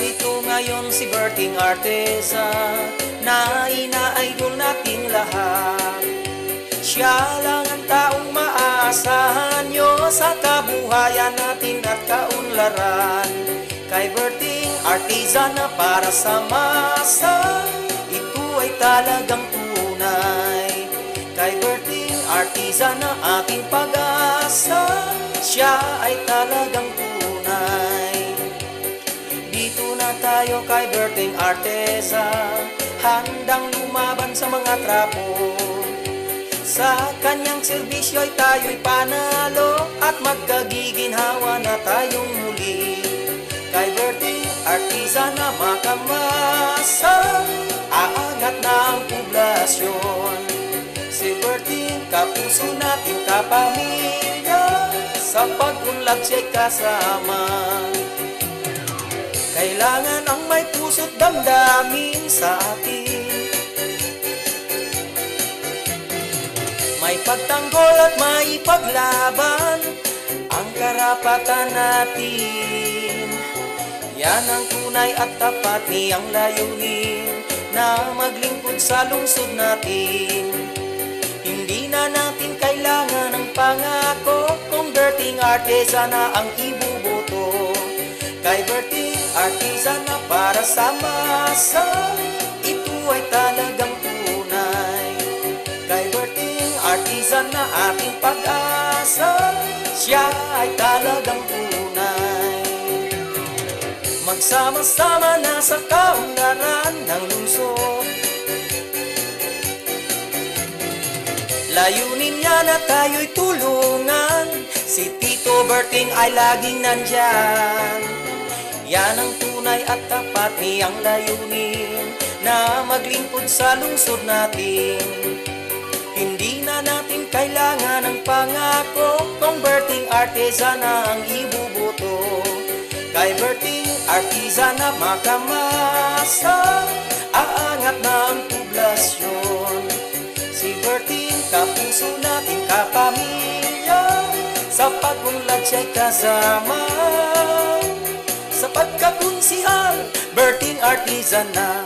Narito ngayon si Berting Arteza na ina-idol nating lahat. Siya lang ang taong maaasahan nyo sa kabuhayan natin at kaunlaran. Kay Berting Arteza na para sa masa, ito ay talagang tunay. Kay Berting Arteza na ating pag-asa, siya ay talagang tunay. Dito na tayo kay Berting Arteza, handang lumaban sa mga trapo. Sa kanyang serbisyo ay tayo'y panalo at magkagiginhawa na tayong muli. Kay Berting Arteza na makamasa, aangat na ang poblasyon. Si Berting kapuso nating kapamilya, sa pag-unlad siya'y kasama. Kailangan ang may puso't damdamin sa atin, may pagtanggol at may paglaban ang karapatan natin. Yan ang tunay at tapat niyang layunin na maglingkod sa lungsod natin. Hindi na natin kailangan ng pangako kung Berting Arteza na ang ibuboto. Kay Berting Arteza na para sa masa, ito ay talagang tunay. Kay Berting Arteza na ating pag-asa, siya ay talagang tunay. Magsama-sama na sa kaunlaran ng lungsod, layunin niya na tayo'y tulungan. Si Tito Berting ay laging nandyan. Yan ang tunay at tapat niyang layunin na maglingkod sa lungsod natin. Hindi na natin kailangan ng pangako kung Berting Arteza na ang ibuboto. Kay Berting Arteza na makamasa, aangat na ang poblasyon. Si Berting kapuso nating kapamilya, sa pag-unlad siya'y kasama. Sa pagkakunsihan, Berting Arteza na